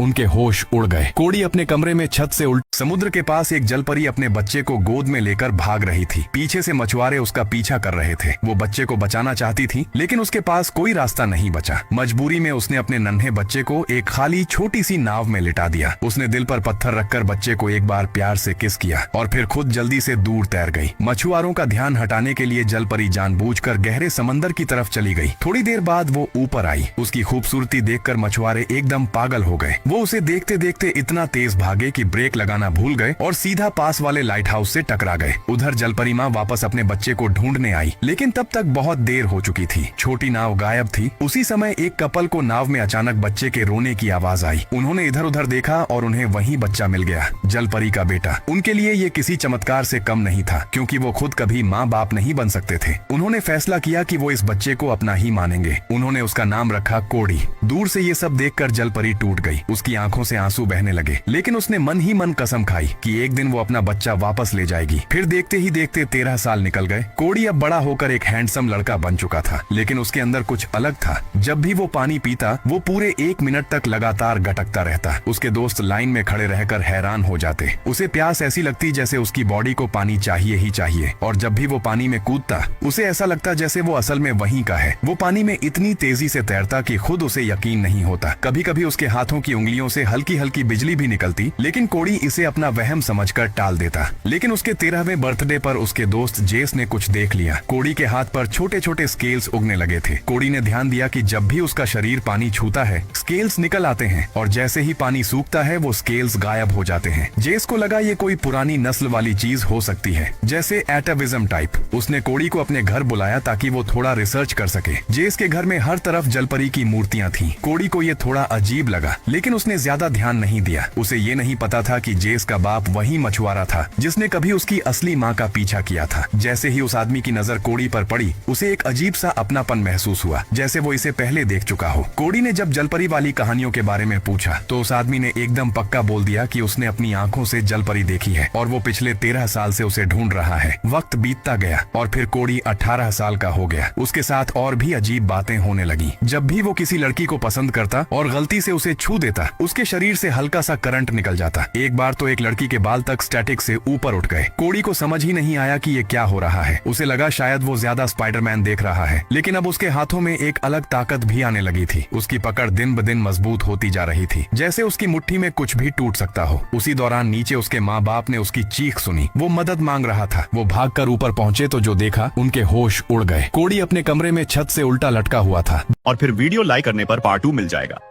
उनके होश उड़ गए। कोड़ी अपने कमरे में छत से उल्ट समुद्र के पास एक जलपरी अपने बच्चे को गोद में लेकर भाग रही थी। पीछे से मछुआरे उसका पीछा कर रहे थे। वो बच्चे को बचाना चाहती थी, लेकिन उसके पास कोई रास्ता नहीं बचा। मजबूरी में उसने अपने नन्हे बच्चे को एक खाली छोटी सी नाव में लिटा दिया। उसने दिल पर पत्थर रखकर बच्चे को एक बार प्यार से किस किया और फिर खुद जल्दी से दूर तैर गई। मछुआरों का ध्यान हटाने के लिए जलपरी जानबूझकर गहरे समंदर की तरफ चली गई। थोड़ी देर बाद वो ऊपर आई। उसकी खूबसूरती देखकर मछुआरे एकदम पागल हो गए। वो उसे देखते देखते इतना तेज भागे कि ब्रेक लगाना भूल गए और सीधा पास वाले लाइट हाउस से टकरा गए। उधर जलपरी माँ वापस अपने बच्चे को ढूंढने आई, लेकिन तब तक बहुत देर हो चुकी थी। छोटी नाव गायब थी। उसी समय एक कपल को नाव में अचानक बच्चे के रोने की आवाज आई। उन्होंने इधर उधर देखा और उन्हें वही बच्चा मिल गया, जलपरी का बेटा। उनके लिए ये किसी चमत्कार से कम नहीं था, क्योंकि वो खुद कभी माँ बाप नहीं बन सकते थे। उन्होंने फैसला किया कि वो इस बच्चे को अपना ही मानेंगे। उन्होंने उसका नाम रखा कोड़ी। दूर से ये सब देखकर जलपरी टूट गई। उसकी आंखों से आंसू बहने लगे, लेकिन उसने मन ही मन कसम खाई कि एक दिन वो अपना बच्चा वापस ले जाएगी। फिर देखते ही देखते 13 साल निकल गए। कोड़ी अब बड़ा होकर एक हैंडसम लड़का बन चुका था, लेकिन उसके अंदर कुछ अलग था। जब भी वो पानी पीता, वो पूरे 1 मिनट तक लगातार गटकता रहता। उसके दोस्त लाइन में खड़े रहकर हैरान हो जाते। उसे प्यास ऐसी लगती जैसे उसकी बॉडी को पानी चाहिए ही चाहिए, और जब भी वो पानी में कूदता, उसे ऐसा लगता जैसे वो असल में वहीं का है। वो पानी में इतनी तेजी से तैरता कि खुद उसे यकीन नहीं होता। कभी कभी उसके हाथों की उंगलियों से हल्की हल्की बिजली भी निकलती, लेकिन कोड़ी इसे अपना वहम समझकर टाल देता। लेकिन उसके 13वें बर्थडे पर उसके दोस्त जेस ने कुछ देख लिया। कोड़ी के हाथ पर छोटे छोटे स्केल्स उगने लगे थे। कोड़ी ने ध्यान दिया कि जब भी उसका शरीर पानी छूता है, स्केल्स निकल आते हैं, और जैसे ही पानी सूखता है, वो स्केल्स गायब हो जाते हैं। जेस को लगा ये कोई पुरानी नस्ल वाली चीज हो सकती है, जैसे एटाविज्म टाइप। उसने कोड़ी को अपने घर बुलाया ताकि वो थोड़ा रिसर्च कर सके। जेस के घर में हर तरफ जलपरी की मूर्तियां थीं। कोड़ी को ये थोड़ा अजीब लगा, लेकिन उसने ज्यादा ध्यान नहीं दिया। उसे ये नहीं पता था कि जेस का बाप वही मछुआरा था जिसने कभी उसकी असली माँ का पीछा किया था। जैसे ही उस आदमी की नजर कोड़ी पर पड़ी, उसे एक अजीब सा अपनापन महसूस हुआ, जैसे वो इसे पहले देख चुका हो। कोड़ी ने जब जलपरी वाली कहानियों के बारे में पूछा, तो उस आदमी ने एकदम पक्का बोल दिया कि उसने अपनी आंखों से जलपरी देखी है और वो पिछले 13 साल से उसे ढूंढ रहा है। वक्त बीतता गया और फिर कोड़ी 18 साल का हो गया। उसके साथ और भी अजीब बातें होने लगी। जब भी वो किसी लड़की को पसंद करता और गलती से उसे छू देता, उसके शरीर से हल्का सा करंट निकल जाता। एक बार तो एक लड़की के बाल तक स्टैटिक से ऊपर उठ गए। कोड़ी को समझ ही नहीं आया कि ये क्या हो रहा है। उसे लगा शायद वो ज्यादा स्पाइडरमैन देख रहा है, लेकिन अब उसके हाथों में एक अलग ताकत भी आने लगी थी। उसकी पकड़ दिन ब दिन मजबूत होती जा रही थी, जैसे उसकी मुट्ठी में कुछ भी टूट सकता हो। उसी दौरान नीचे उसके माँ बाप ने उसकी चीख सुनी। वो मदद मांग रहा था। वो भागकर ऊपर पहुंचे तो जो देखा, उनके होश उड़ गए। कोड़ी अपने कमरे में छत से उल्टा लटका हुआ था। और फिर वीडियो लाइक करने पर पार्ट 2 मिल जाएगा।